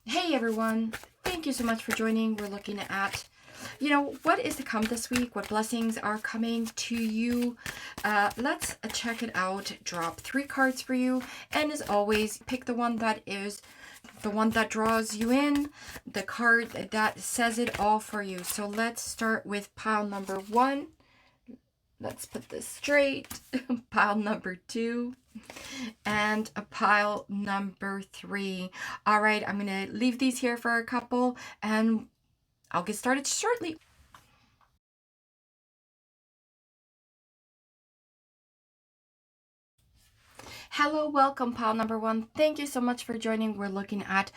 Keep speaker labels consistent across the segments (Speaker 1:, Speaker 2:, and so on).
Speaker 1: Hey everyone, thank you so much for joining. We're looking at, what is to come this week, what blessings are coming to you. Let's check it out. Drop 3 cards for you, and as always, pick the one that is the one that draws you in, the card that says it all for you. So let's start with pile number 1. Let's put this straight. Pile number 2 and a pile number 3. All right, I'm gonna leave these here for a couple and I'll get started shortly. Hello, welcome, pile number 1. Thank you so much for joining. We're looking at,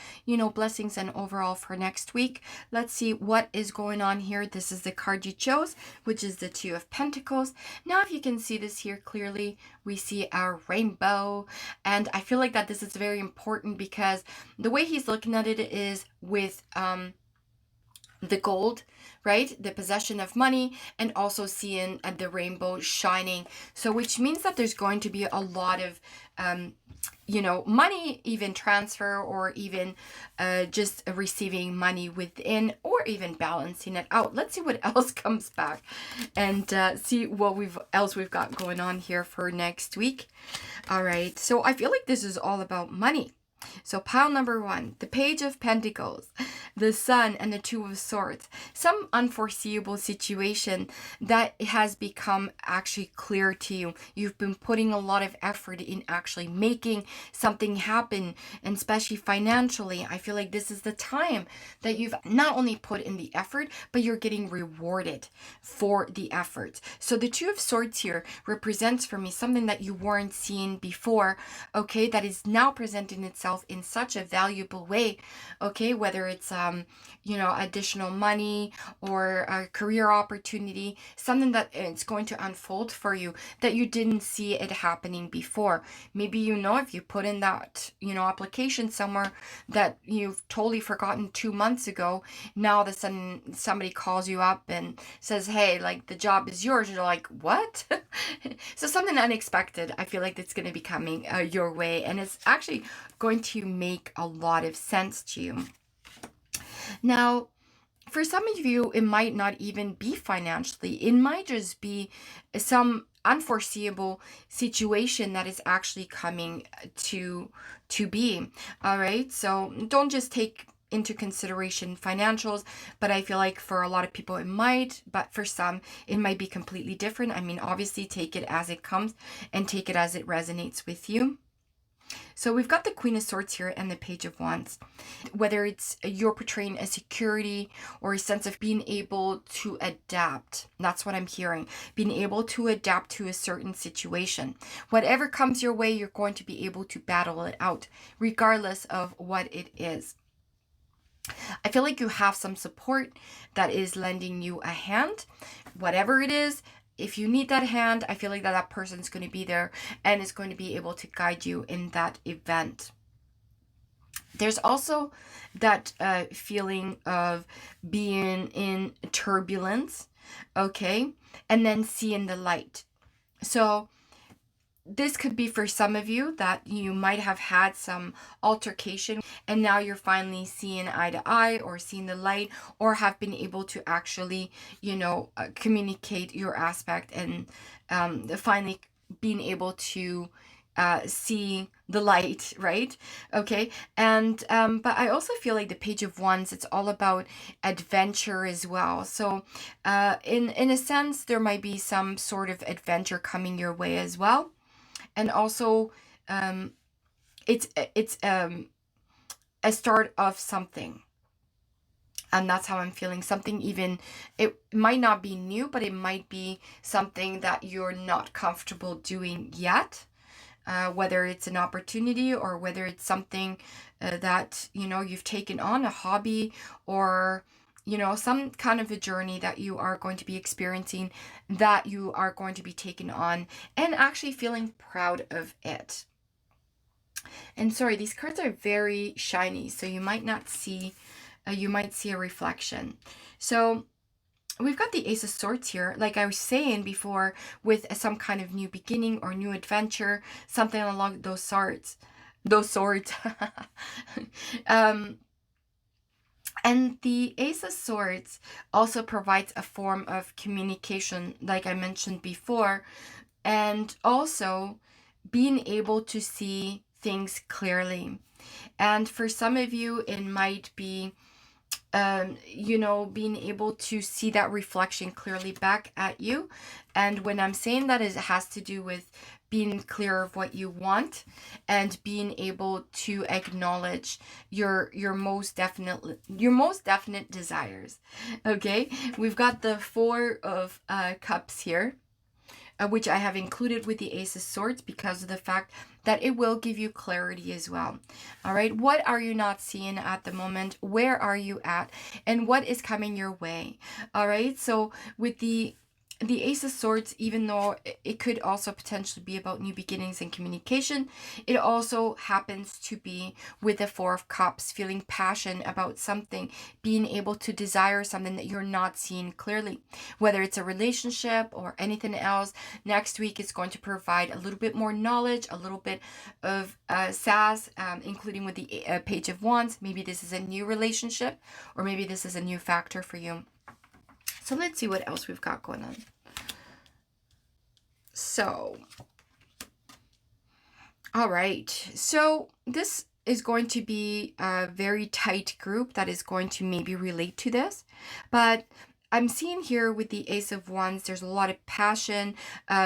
Speaker 1: blessings and overall for next week. Let's see what is going on here. This is the card you chose, which is the 2 of Pentacles. Now, if you can see this here clearly, we see our rainbow. And I feel like that this is very important because the way he's looking at it is with, the gold, right? The possession of money, and also seeing the rainbow shining. So which means that there's going to be a lot of, money, even transfer, or even just receiving money within, or even balancing it out. Let's see what else comes back and see what else we've got going on here for next week. All right. So I feel like this is all about money. So pile number 1, the Page of Pentacles, the Sun, and the 2 of Swords. Some unforeseeable situation that has become actually clear to you. You've been putting a lot of effort in actually making something happen, and especially financially. I feel like this is the time that you've not only put in the effort, but you're getting rewarded for the effort. So the 2 of Swords here represents for me something that you weren't seeing before, okay, that is now presenting itself in such a valuable way, okay, whether it's additional money or a career opportunity, something that it's going to unfold for you that you didn't see it happening before. Maybe if you put in that application somewhere that you've totally forgotten 2 months ago, now all of a sudden somebody calls you up and says, hey, like, the job is yours. You're like, what? So something unexpected, I feel like it's going to be coming your way, and it's actually going to make a lot of sense to you. Now, for some of you, it might not even be financially. It might just be some unforeseeable situation that is actually coming to be. All right. So don't just take into consideration financials, but I feel like for a lot of people it might, but for some it might be completely different. I mean, obviously take it as it comes and take it as it resonates with you. So we've got the Queen of Swords here and the Page of Wands. Whether it's you're portraying a security or a sense of being able to adapt, that's what I'm hearing. Being able to adapt to a certain situation. Whatever comes your way, you're going to be able to battle it out, regardless of what it is. I feel like you have some support that is lending you a hand, whatever it is. If you need that hand, I feel like that person's going to be there and is going to be able to guide you in that event. There's also that feeling of being in turbulence, okay, and then seeing the light. So this could be for some of you that you might have had some altercation and now you're finally seeing eye to eye or seeing the light, or have been able to actually, communicate your aspect and finally being able to see the light, right? Okay. And but I also feel like the Page of Wands, it's all about adventure as well. So in a sense, there might be some sort of adventure coming your way as well. And also it's a start of something, and that's how I'm feeling. Something, even it might not be new, but it might be something that you're not comfortable doing yet, whether it's an opportunity or whether it's something that you've taken on, a hobby, or some kind of a journey that you are going to be experiencing, that you are going to be taking on and actually feeling proud of it. And sorry, these cards are very shiny, so you might not see, you might see a reflection. So we've got the Ace of Swords here, like I was saying before, with some kind of new beginning or new adventure, something along those swords. And the Ace of Swords also provides a form of communication, like I mentioned before, and also being able to see things clearly. And for some of you, it might be, being able to see that reflection clearly back at you. And when I'm saying that, is it has to do with being clear of what you want and being able to acknowledge your most definite desires. Okay, we've got the Four of Cups here, which I have included with the Ace of Swords because of the fact that it will give you clarity as well. All right, what are you not seeing at the moment? Where are you at? And what is coming your way? All right, so with the Ace of Swords, even though it could also potentially be about new beginnings and communication, it also happens to be with the Four of Cups, feeling passion about something, being able to desire something that you're not seeing clearly, whether it's a relationship or anything else. Next week is going to provide a little bit more knowledge, a little bit of sass, including with the Page of Wands. Maybe this is a new relationship, or maybe this is a new factor for you. So let's see what else we've got going on. So, all right. So this is going to be a very tight group that is going to maybe relate to this. But I'm seeing here with the Ace of Wands, there's a lot of passion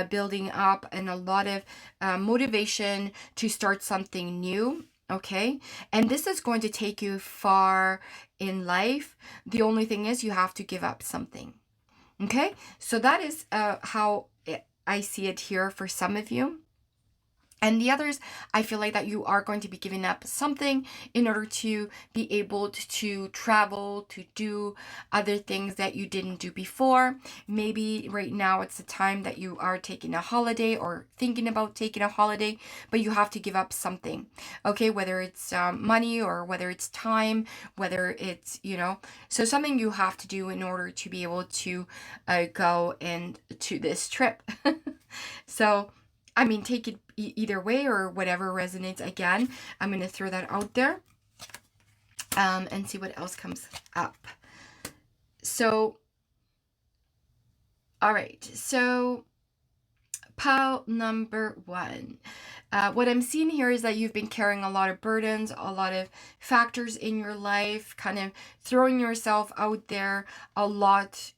Speaker 1: building up and a lot of motivation to start something new. Okay, and this is going to take you far in life. The only thing is you have to give up something. Okay, so that is how I see it here for some of you. And the others, I feel like that you are going to be giving up something in order to be able to travel, to do other things that you didn't do before. Maybe right now it's the time that you are taking a holiday or thinking about taking a holiday, but you have to give up something. Okay, whether it's money or whether it's time, whether it's, so something you have to do in order to be able to go and to this trip. So, I mean, take it either way or whatever resonates. Again, I'm going to throw that out there and see what else comes up. So, all right. So, pile number 1. What I'm seeing here is that you've been carrying a lot of burdens, a lot of factors in your life, kind of throwing yourself out there a lot,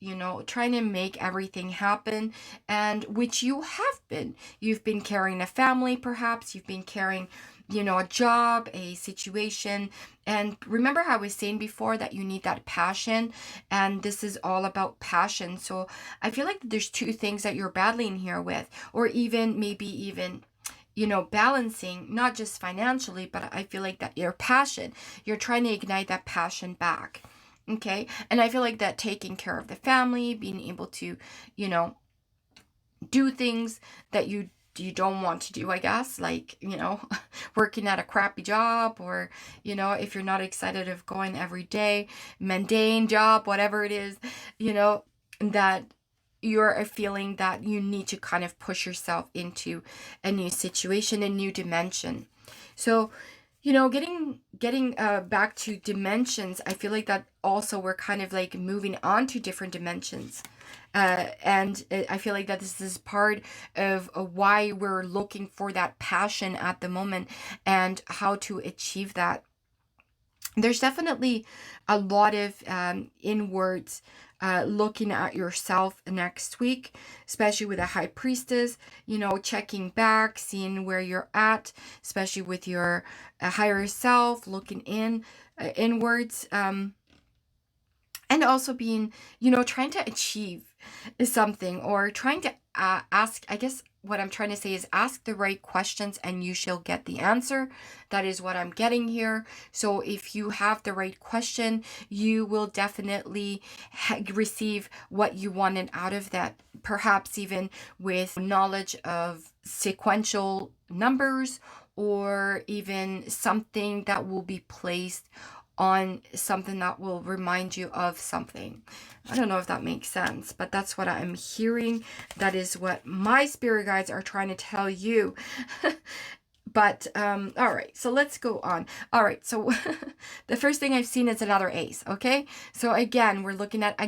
Speaker 1: trying to make everything happen, and which you have been. You've been carrying a family, perhaps. You've been carrying, a job, a situation. And remember how I was saying before that you need that passion, and this is all about passion. So I feel like there's two things that you're battling here with, or maybe even balancing, not just financially, but I feel like that your passion, you're trying to ignite that passion back. Okay. And I feel like that taking care of the family, being able to, do things that you don't want to do, I guess, like, working at a crappy job, or, if you're not excited of going every day, mundane job, whatever it is, that you're a feeling that you need to kind of push yourself into a new situation, a new dimension. So, getting back to dimensions, I feel like that also we're kind of like moving on to different dimensions. And I feel like that this is part of why we're looking for that passion at the moment and how to achieve that. There's definitely a lot of inwards looking at yourself next week, especially with a High Priestess, checking back, seeing where you're at, especially with your higher self, looking inwards, and also being, trying to achieve something, or trying to ask, I guess what I'm trying to say is ask the right questions and you shall get the answer. That is what I'm getting here. So if you have the right question, you will definitely receive what you wanted out of that, perhaps even with knowledge of sequential numbers, or even something that will be placed on something that will remind you of something. I don't know if that makes sense, but that's what I'm hearing. That is what my spirit guides are trying to tell you. But all right, so let's go on. All right, so the first thing I've seen is another ace. Okay, so again, we're looking at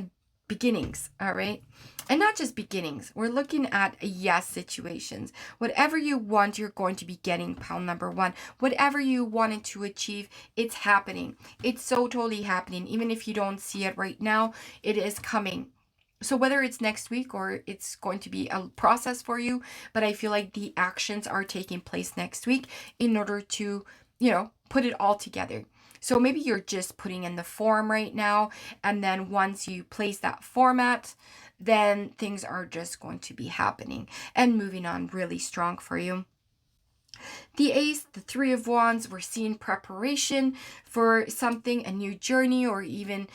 Speaker 1: beginnings. All right, and not just beginnings, we're looking at yes situations. Whatever you want, you're going to be getting. Pound number one, whatever you wanted to achieve, it's happening. It's so totally happening. Even if you don't see it right now, it is coming. So whether it's next week or it's going to be a process for you, but I feel like the actions are taking place next week in order to, put it all together. So maybe you're just putting in the form right now, and then once you place that format, then things are just going to be happening and moving on really strong for you. The ace, the three of wands, we're seeing preparation for something, a new journey, or even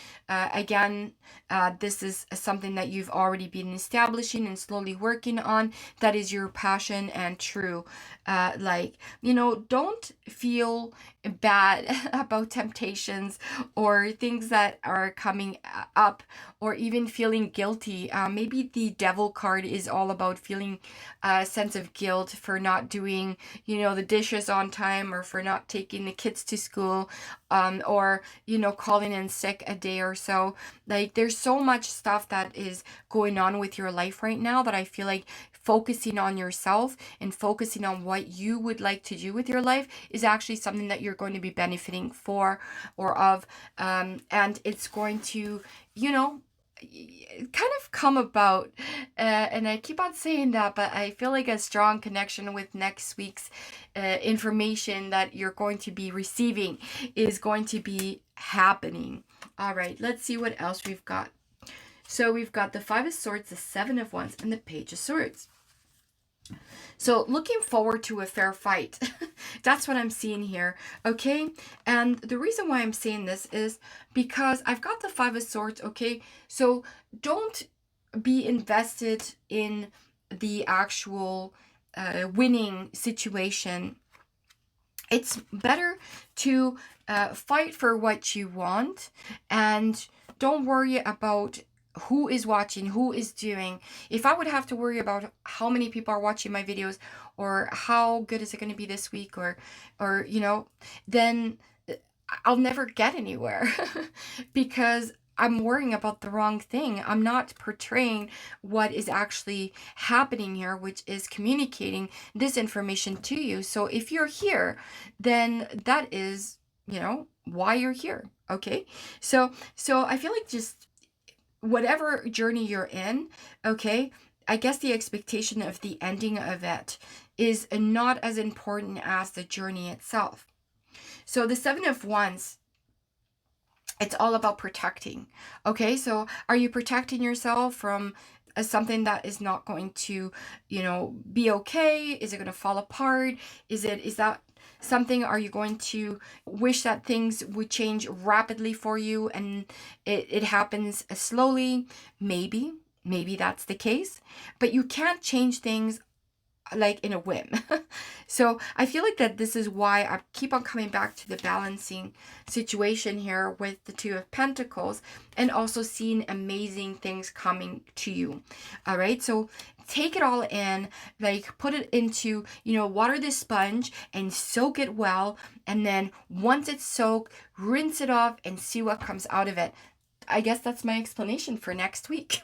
Speaker 1: this is something that you've already been establishing and slowly working on. That is your passion and true. Don't feel bad about temptations or things that are coming up, or even feeling guilty. Maybe the devil card is all about feeling a sense of guilt for not doing, the dishes on time, or for not taking the kids to school, or calling in sick a day or so. Like, there's so much stuff that is going on with your life right now that I feel like focusing on yourself and focusing on what you would like to do with your life is actually something that you're going to be benefiting for or of, and it's going to kind of come about, and I keep on saying that, but I feel like a strong connection with next week's information that you're going to be receiving is going to be happening. All right, let's see what else we've got. So we've got the Five of Swords, the Seven of Wands, and the Page of Swords. So looking forward to a fair fight. That's what I'm seeing here. Okay. And the reason why I'm saying this is because I've got the Five of Swords. Okay. So don't be invested in the actual winning situation. It's better to fight for what you want, and don't worry about who is watching, who is doing. If I would have to worry about how many people are watching my videos, or how good is it going to be this week, or then I'll never get anywhere because I'm worrying about the wrong thing. I'm not portraying what is actually happening here, which is communicating this information to you. So if you're here, then that is, why you're here. Okay. So I feel like just whatever journey you're in, okay, I guess the expectation of the ending of it is not as important as the journey itself. So the Seven of Wands, it's all about protecting. Okay, so are you protecting yourself from something that is not going to, be okay? Is it going to fall apart? Is that something, are you going to wish that things would change rapidly for you and it happens slowly? Maybe that's the case, but you can't change things like in a whim. So I feel like that this is why I keep on coming back to the balancing situation here with the Two of Pentacles, and also seeing amazing things coming to you. All right, so take it all in, like put it into, water this sponge and soak it well, and then once it's soaked, rinse it off and see what comes out of it. I guess that's my explanation for next week.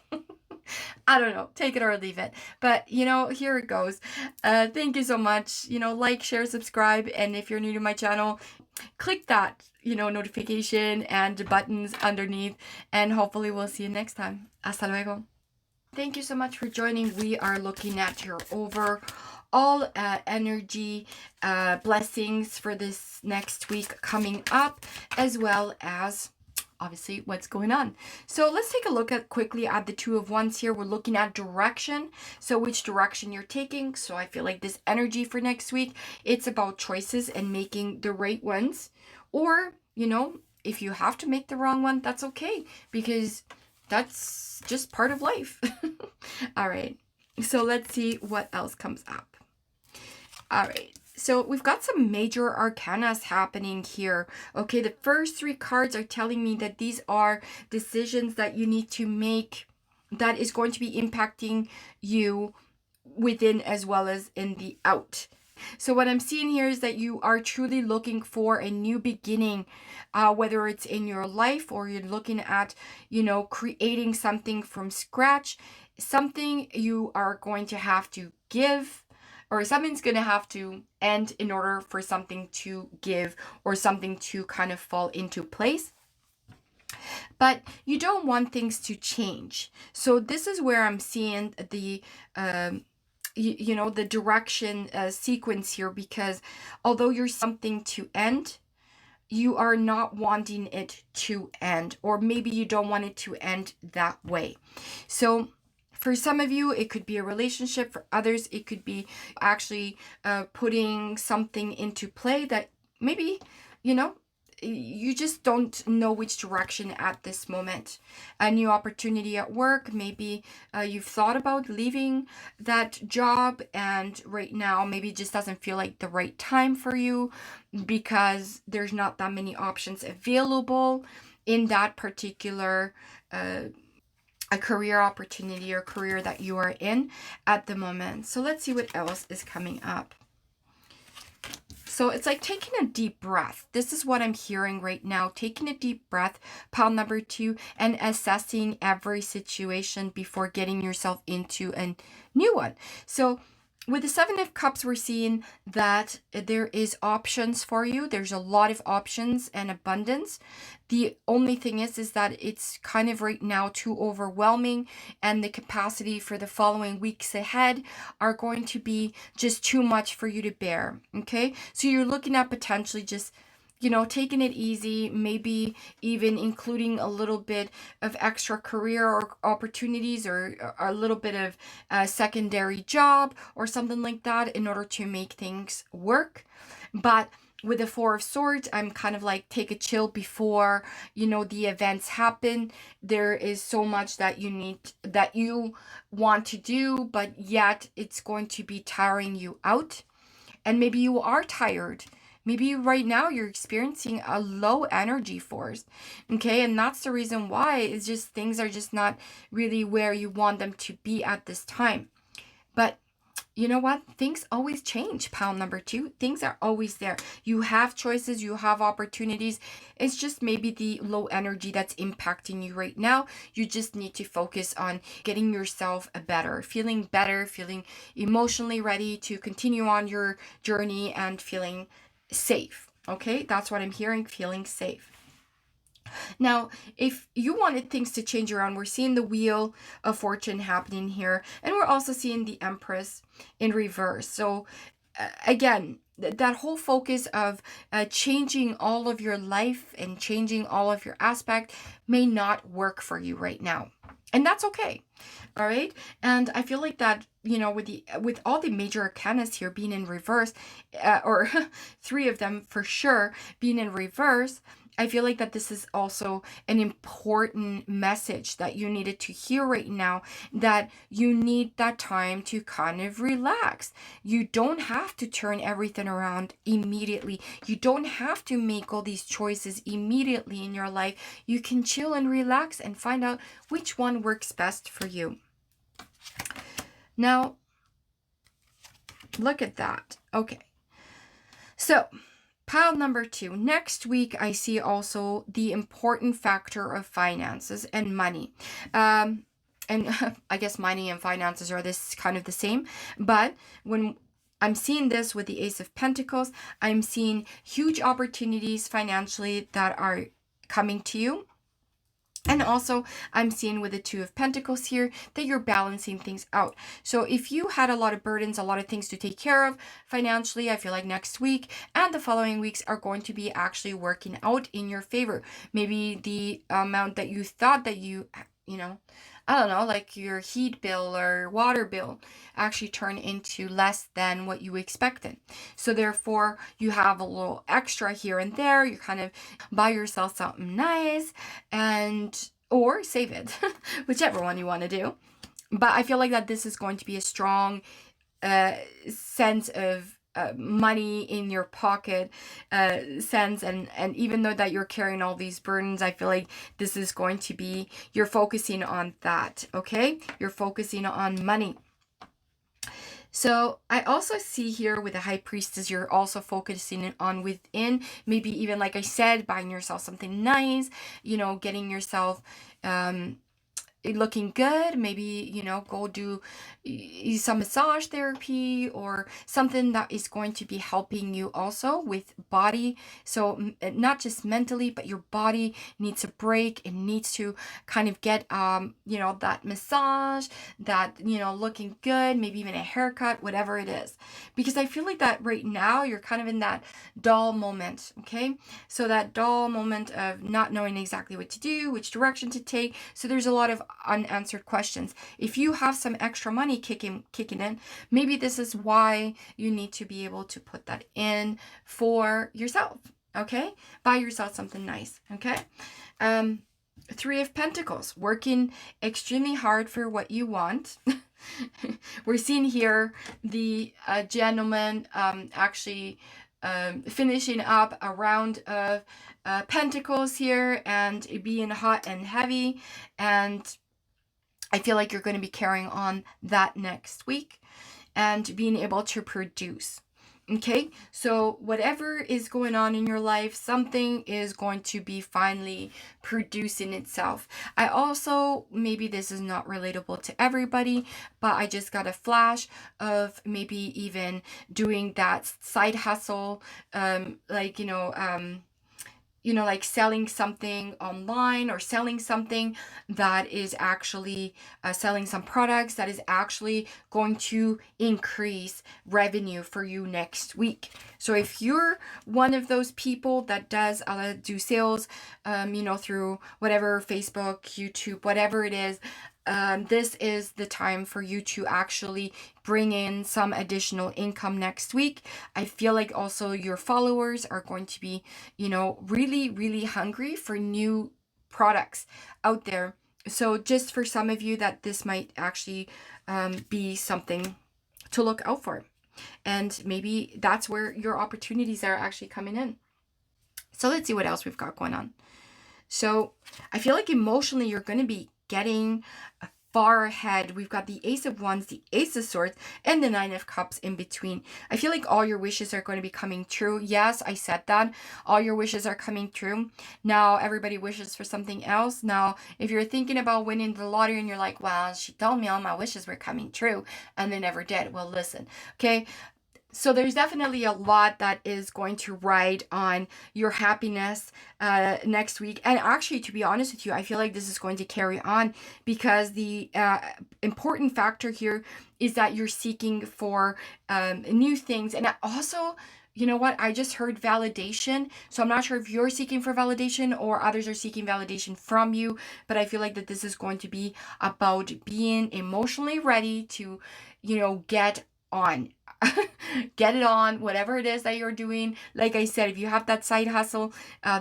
Speaker 1: I don't know, take it or leave it. But, here it goes. Thank you so much. Like, share, subscribe. And if you're new to my channel, click that, notification and buttons underneath. And hopefully we'll see you next time. Hasta luego. Thank you so much for joining. We are looking at your overall energy, blessings for this next week coming up, as well as obviously what's going on. So let's take a look quickly at the Two of Wands here. We're looking at direction. So which direction you're taking. So I feel like this energy for next week, it's about choices and making the right ones. Or, if you have to make the wrong one, that's okay, because that's just part of life. All right. So let's see what else comes up. All right. So we've got some major arcanas happening here. Okay, the first three cards are telling me that these are decisions that you need to make that is going to be impacting you within as well as in the out. So what I'm seeing here is that you are truly looking for a new beginning, whether it's in your life or you're looking at, creating something from scratch, something you are going to have to give, or something's going to have to end in order for something to give or something to kind of fall into place. But you don't want things to change. So this is where I'm seeing the the direction sequence here, because although you're something to end, you are not wanting it to end, or maybe you don't want it to end that way. So for some of you, it could be a relationship. For others, it could be actually putting something into play that maybe, you just don't know which direction at this moment. A new opportunity at work, maybe you've thought about leaving that job, and right now maybe it just doesn't feel like the right time for you because there's not that many options available in that particular a career opportunity or career that you are in at the moment. So let's see what else is coming up. So it's like taking a deep breath. This is what I'm hearing right now. Taking a deep breath, pile number 2, and assessing every situation before getting yourself into a new one. So with the 7 of Cups, we're seeing that there is options for you. There's a lot of options and abundance. The only thing is that it's kind of right now too overwhelming, and the capacity for the following weeks ahead are going to be just too much for you to bear. Okay, so you're looking at potentially just taking it easy, maybe even including a little bit of extra career or opportunities, or a little bit of a secondary job or something like that in order to make things work. But with the 4 of Swords, I'm kind of like, take a chill before, the events happen. There is so much that you want to do, but yet it's going to be tiring you out. And maybe you are tired. Maybe right now you're experiencing a low energy force. Okay, and that's the reason why. It's just things are just not really where you want them to be at this time. But you know what? Things always change, pile number 2. Things are always there. You have choices, you have opportunities. It's just maybe the low energy that's impacting you right now. You just need to focus on getting yourself feeling better, feeling emotionally ready to continue on your journey, and feeling safe. Okay, that's what I'm hearing, feeling safe. Now, if you wanted things to change around, we're seeing the Wheel of Fortune happening here, and we're also seeing the Empress in reverse. So again, that whole focus of changing all of your life and changing all of your aspect may not work for you right now. And that's okay. All right. And I feel like that, with all the major arcanas here being in reverse, or 3 of them for sure being in reverse, I feel like that this is also an important message that you needed to hear right now, that you need that time to kind of relax. You don't have to turn everything around immediately. You don't have to make all these choices immediately in your life. You can chill and relax and find out which one works best for you. Now, look at that. Okay. So, pile number 2. Next week, I see also the important factor of finances and money. And I guess money and finances are this kind of the same. But when I'm seeing this with the Ace of Pentacles, I'm seeing huge opportunities financially that are coming to you. And also, I'm seeing with the 2 of Pentacles here that you're balancing things out. So if you had a lot of burdens, a lot of things to take care of financially, I feel like next week and the following weeks are going to be actually working out in your favor. Maybe the amount that you thought that I don't know, like your heat bill or water bill actually turn into less than what you expected. So therefore, you have a little extra here and there. You kind of buy yourself something nice, or save it, whichever one you want to do. But I feel like that this is going to be a strong sense of money in your pocket sense, and even though that you're carrying all these burdens, I feel like this is going to be, you're focusing on that. Okay, you're focusing on money. So I also see here with the high priestess, you're also focusing on within, maybe even like I said, buying yourself something nice, getting yourself looking good, maybe go do some massage therapy or something that is going to be helping you also with body. So not just mentally, but your body needs a break. It needs to kind of get that massage, that looking good, maybe even a haircut, whatever it is, because I feel like that right now you're kind of in that dull moment. Okay, so that dull moment of not knowing exactly what to do, which direction to take. So there's a lot of unanswered questions. If you have some extra money kicking in, maybe this is why you need to be able to put that in for yourself. Okay, buy yourself something nice. Okay. Three of Pentacles, working extremely hard for what you want. We're seeing here the gentleman actually finishing up a round of Pentacles here and being hot and heavy, and I feel like you're going to be carrying on that next week and being able to produce. Okay, so whatever is going on in your life, something is going to be finally producing itself. I also, maybe this is not relatable to everybody, but I just got a flash of maybe even doing that side hustle, like selling something online or selling something that is actually selling some products that is actually going to increase revenue for you next week. So if you're one of those people that does do sales, through whatever, Facebook, YouTube, whatever it is, this is the time for you to actually bring in some additional income next week. I feel like also your followers are going to be, really, really hungry for new products out there. So just for some of you that this might actually be something to look out for. And maybe that's where your opportunities are actually coming in. So let's see what else we've got going on. So I feel like emotionally you're going to be getting far ahead. We've got the Ace of Wands, the Ace of Swords, and the Nine of Cups in between. I feel like all your wishes are going to be coming true. Yes, I said that. All your wishes are coming true. Now, everybody wishes for something else. Now, if you're thinking about winning the lottery and you're like, well, she told me all my wishes were coming true and they never did. Well, listen, okay? So there's definitely a lot that is going to ride on your happiness next week. And actually, to be honest with you, I feel like this is going to carry on because the important factor here is that you're seeking for new things. And also, you know what? I just heard validation. So I'm not sure if you're seeking for validation or others are seeking validation from you. But I feel like that this is going to be about being emotionally ready to, get on. Get it on, whatever it is that you're doing. Like I said, if you have that side hustle,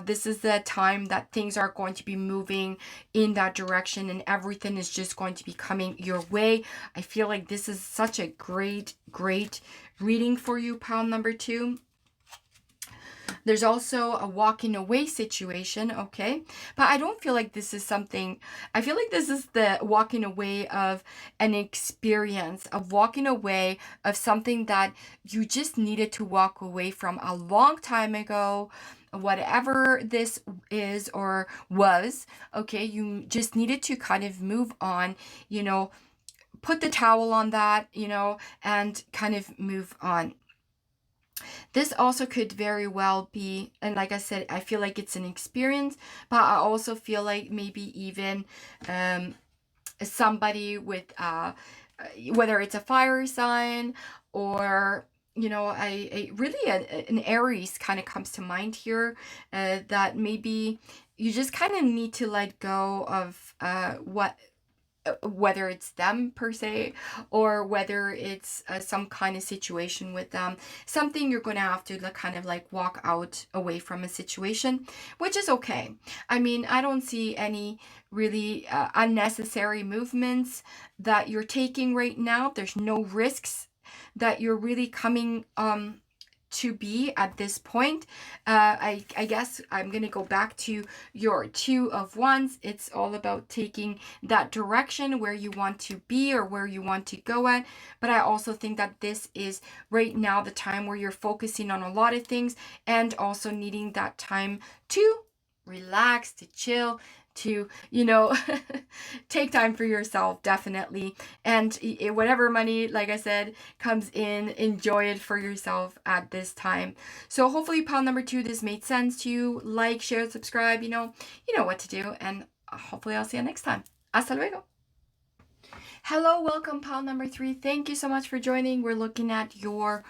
Speaker 1: this is the time that things are going to be moving in that direction and everything is just going to be coming your way. I feel like this is such a great reading for you, pile number 2. There's also a walking away situation, okay? But I don't feel like this is something, I feel like this is the walking away of an experience, of walking away of something that you just needed to walk away from a long time ago. Whatever this is or was, okay, you just needed to kind of move on, put the towel on that, and kind of move on. This also could very well be, and like I said, I feel like it's an experience, but I also feel like maybe even somebody with, whether it's a fire sign or, really an Aries kind of comes to mind here, that maybe you just kind of need to let go of whether it's them per se or whether it's some kind of situation with them, something you're going to have to kind of like walk out away from a situation, which is okay. I mean, I don't see any really unnecessary movements that you're taking right now. There's no risks that you're really coming to be at this point. I guess I'm going to go back to your Two of Wands. It's all about taking that direction where you want to be or where you want to go at. But I also think that this is right now the time where you're focusing on a lot of things and also needing that time to relax, to chill, to, take time for yourself, definitely. And whatever money, like I said, comes in, enjoy it for yourself at this time. So hopefully pile number 2, this made sense to you. Like, share, subscribe, you know what to do. And hopefully I'll see you next time. Hasta luego. Hello, welcome pile number 3. Thank you so much for joining. We're looking at your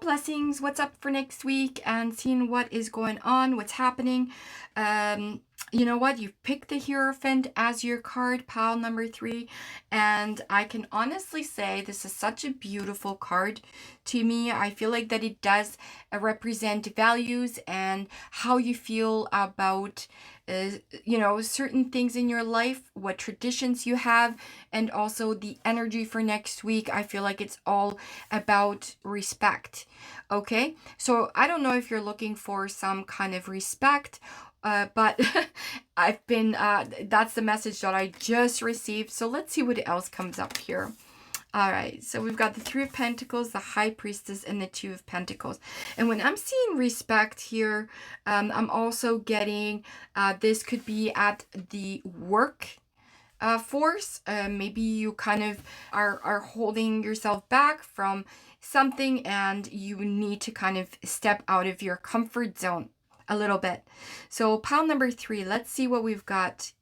Speaker 1: blessings, what's up for next week, and seeing what is going on, what's happening. You know what? You've picked the Hierophant as your card, pile number 3. And I can honestly say this is such a beautiful card to me. I feel like that it does represent values and how you feel about certain things in your life, what traditions you have, and also the energy for next week. I feel like it's all about respect. Okay, so I don't know if you're looking for some kind of respect, but I've been, that's the message that I just received. So let's see what else comes up here. All right, so we've got the Three of Pentacles, the High Priestess, and the Two of Pentacles. And when I'm seeing respect here, I'm also getting, this could be at the work force. Maybe you kind of are holding yourself back from something and you need to kind of step out of your comfort zone a little bit. So pile number 3, let's see what we've got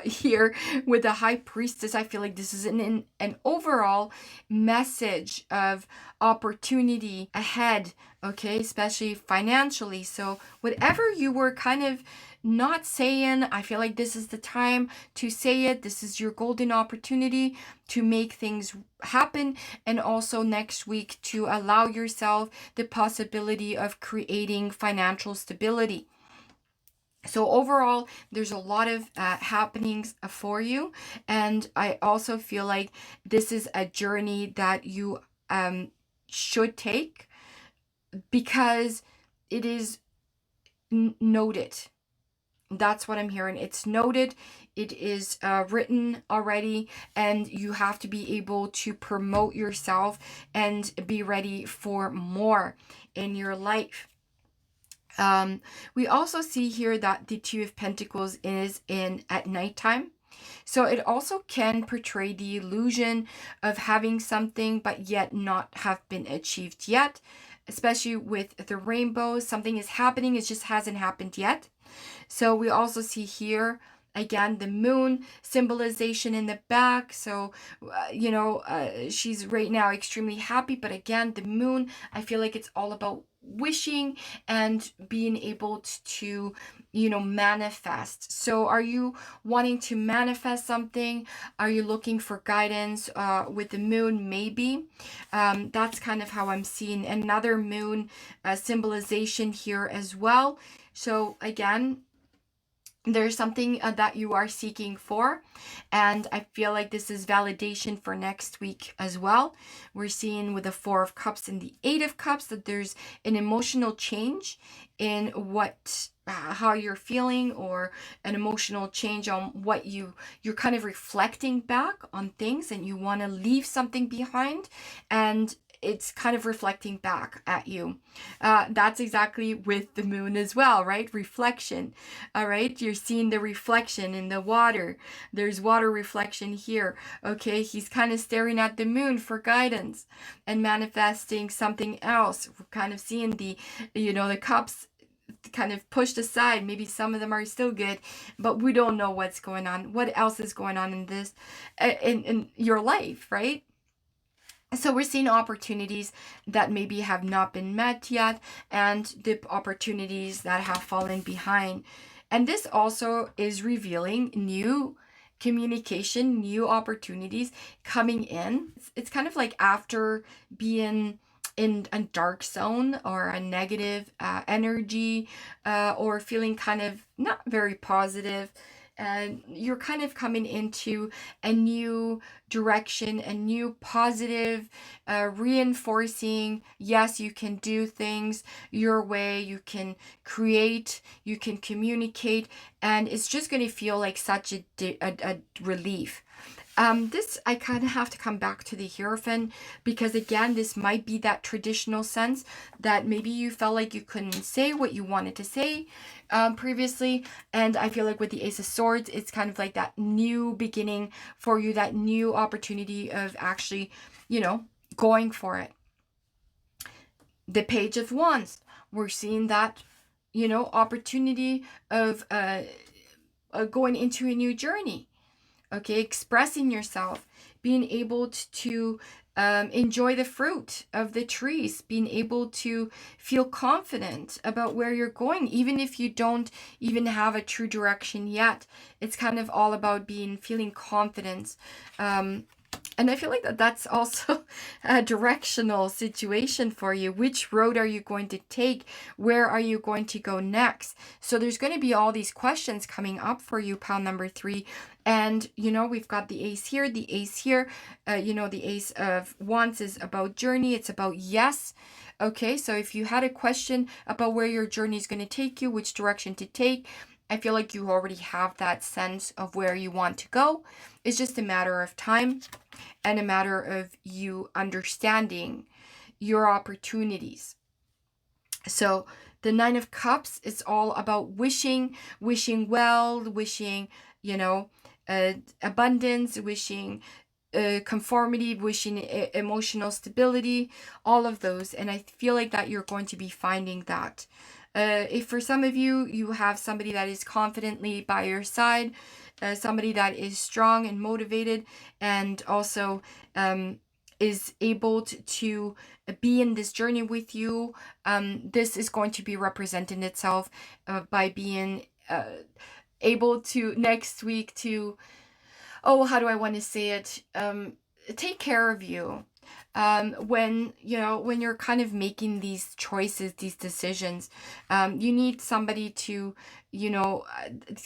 Speaker 1: here with the High Priestess. I feel like this is an overall message of opportunity ahead, okay, especially financially. So whatever you were kind of not saying, I feel like this is the time to say it. This is your golden opportunity to make things happen, and also next week to allow yourself the possibility of creating financial stability. So overall, there's a lot of happenings for you. And I also feel like this is a journey that you should take, because it is noted. That's what I'm hearing. It's noted. It is written already, and you have to be able to promote yourself and be ready for more in your life. We also see here that the Two of Pentacles is in at nighttime. So it also can portray the illusion of having something but yet not have been achieved yet, especially with the rainbow. Something is happening, it just hasn't happened yet. So we also see here, again, the moon symbolization in the back. So, she's right now extremely happy. But again, the moon, I feel like it's all about wishing and being able to manifest. So are you wanting to manifest something? Are you looking for guidance with the moon? Maybe. That's kind of how I'm seeing another moon symbolization here as well. So again, there's something that you are seeking for, and I feel like this is validation for next week as well. We're seeing with the Four of Cups and the Eight of Cups that there's an emotional change in what how you're feeling, or an emotional change on what you're kind of reflecting back on things, and you want to leave something behind, and it's kind of reflecting back at you. That's exactly with the moon as well, right? Reflection. All right, you're seeing the reflection in the water. There's water reflection here. Okay, he's kind of staring at the moon for guidance and manifesting something else. We're kind of seeing the cups kind of pushed aside. Maybe some of them are still good, but we don't know what's going on. What else is going on in this in your life, right? So we're seeing opportunities that maybe have not been met yet, and the opportunities that have fallen behind. And this also is revealing new communication, new opportunities coming in. It's kind of like after being in a dark zone or a negative energy, or feeling kind of not very positive. and you're kind of coming into a new direction, a new positive, reinforcing, yes, you can do things your way, you can create, you can communicate, and it's just going to feel like such a relief. This, I kind of have to come back to the Hierophant, because again, this might be that traditional sense that maybe you felt like you couldn't say what you wanted to say previously. And I feel like with the Ace of Swords, it's kind of like that new beginning for you, that new opportunity of actually, going for it. The Page of Wands, we're seeing that, opportunity of going into a new journey. Okay, expressing yourself, being able to enjoy the fruit of the trees, being able to feel confident about where you're going, even if you don't even have a true direction yet. It's kind of all about feeling confidence. And I feel like that's also a directional situation for you. Which road are you going to take? Where are you going to go next? So there's going to be all these questions coming up for you, pile number 3. And, we've got the Ace here, the Ace here. The Ace of Wands is about journey. It's about yes. Okay, so if you had a question about where your journey is going to take you, which direction to take, I feel like you already have that sense of where you want to go. It's just a matter of time and a matter of you understanding your opportunities. So the Nine of Cups is all about wishing well, wishing, abundance, wishing conformity, wishing emotional stability, all of those. And I feel like that you're going to be finding that. If for some of you, you have somebody that is confidently by your side, somebody that is strong and motivated, and also is able to be in this journey with you, this is going to be representing itself by being able to next week to, how do I want to say it? Take care of you. When you're kind of making these choices, these decisions, you need somebody to,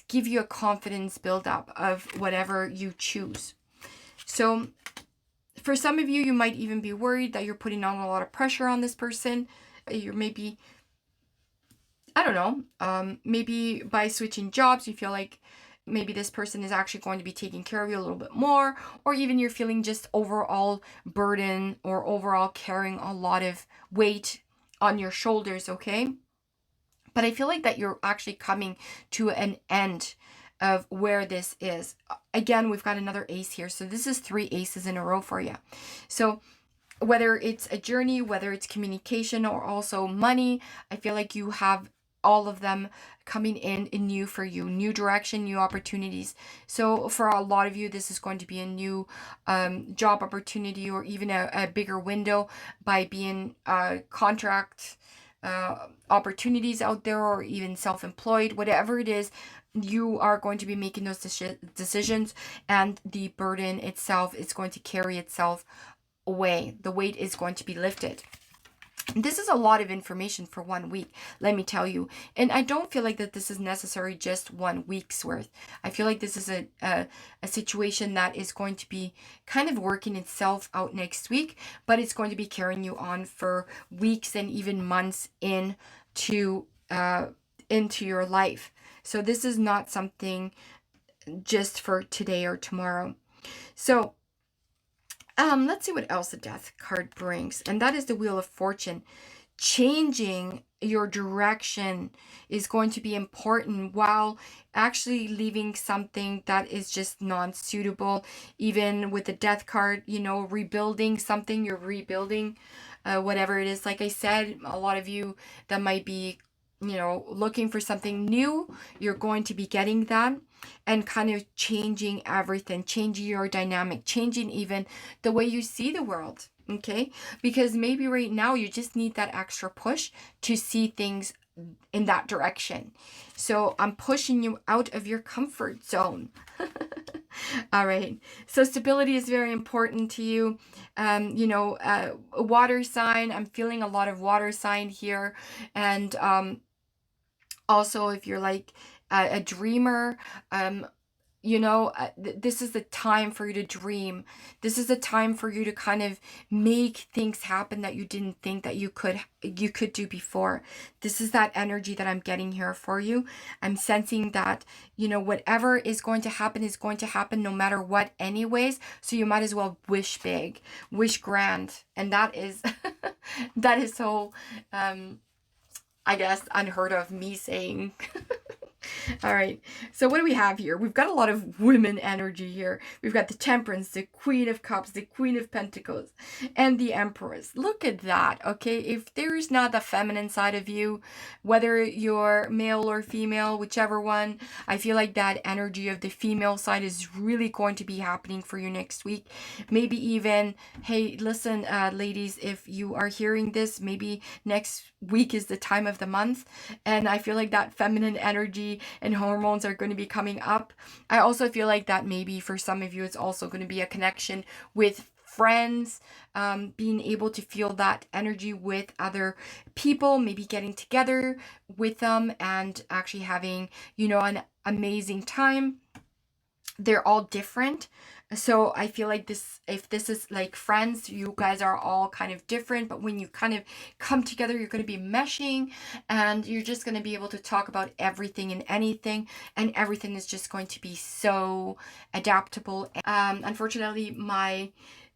Speaker 1: give you a confidence buildup of whatever you choose. So for some of you, you might even be worried that you're putting on a lot of pressure on this person. You're maybe, I don't know, maybe by switching jobs, you feel like maybe this person is actually going to be taking care of you a little bit more, or even you're feeling just overall burden or overall carrying a lot of weight on your shoulders, okay? But I feel like that you're actually coming to an end of where this is. Again, we've got another ace here. So this is 3 aces in a row for you. So whether it's a journey, whether it's communication, or also money, I feel like you have all of them coming in new for you, new direction, new opportunities. So for a lot of you, this is going to be a new job opportunity, or even a bigger window by being contract opportunities out there, or even self-employed, whatever it is. You are going to be making those decisions, and the burden itself is going to carry itself away. The weight is going to be lifted. This is a lot of information for 1 week, let me tell you. And I don't feel like that this is necessarily just 1 week's worth. I feel like this is a situation that is going to be kind of working itself out next week, but it's going to be carrying you on for weeks and even months into your life. So this is not something just for today or tomorrow. So let's see what else the Death card brings. And that is the Wheel of Fortune. Changing your direction is going to be important, while actually leaving something that is just non-suitable. Even with the Death card, rebuilding something, you're rebuilding whatever it is. Like I said, a lot of you that might be, looking for something new, you're going to be getting that. And kind of changing everything, changing your dynamic, changing even the way you see the world, okay? Because maybe right now you just need that extra push to see things in that direction. So I'm pushing you out of your comfort zone. All right. So stability is very important to you. A water sign. I'm feeling a lot of water sign here. And also if you're like a dreamer, you know, this is the time for you to dream. This is the time for you to kind of make things happen that you didn't think that you could do before. This is that energy that I'm getting here for you. I'm sensing that, you know, whatever is going to happen is going to happen no matter what anyways. So you might as well wish big, wish grand. And that is that is so I guess unheard of, me saying. All right, so what do we have here? We've got a lot of women energy here. We've got the Temperance, the Queen of Cups, the Queen of Pentacles, and the Empress. Look at that, okay? If there is not the feminine side of you, whether you're male or female, whichever one, I feel like that energy of the female side is really going to be happening for you next week. Maybe even, hey, listen, ladies, if you are hearing this, maybe next week is the time of the month, and I feel like that feminine energy and hormones are going to be coming up. I also feel like that maybe for some of you it's also going to be a connection with friends, being able to feel that energy with other people, maybe getting together with them and actually having, you know, an amazing time. They're all different. So I feel like this, if this is like friends, you guys are all kind of different, but when you kind of come together, you're going to be meshing, and you're just going to be able to talk about everything and anything, and everything is just going to be so adaptable. Unfortunately, my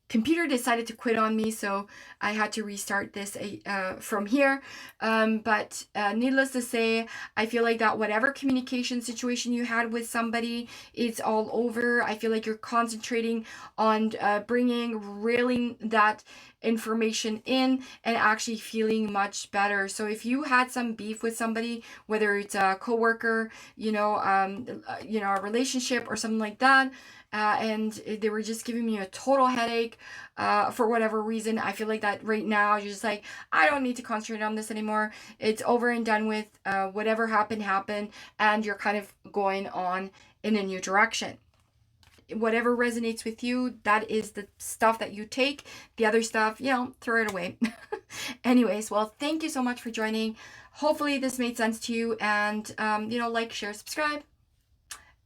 Speaker 1: computer decided to quit on me, so I had to restart this from here. But needless to say, I feel like that whatever communication situation you had with somebody, it's all over. I feel like you're concentrating on reeling that information in and actually feeling much better. So if you had some beef with somebody, whether it's a coworker, you know, a relationship or something like that, and they were just giving me a total headache for whatever reason, I feel like that right now you're just like, I don't need to concentrate on this anymore. It's over and done with. Whatever happened, and you're kind of going on in a new direction. Whatever resonates with you, that is the stuff that you take. The other stuff, you know, throw it away. Anyways, well, thank you so much for joining. Hopefully this made sense to you, and you know, like, share, subscribe,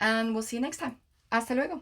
Speaker 1: and we'll see you next time. Hasta luego.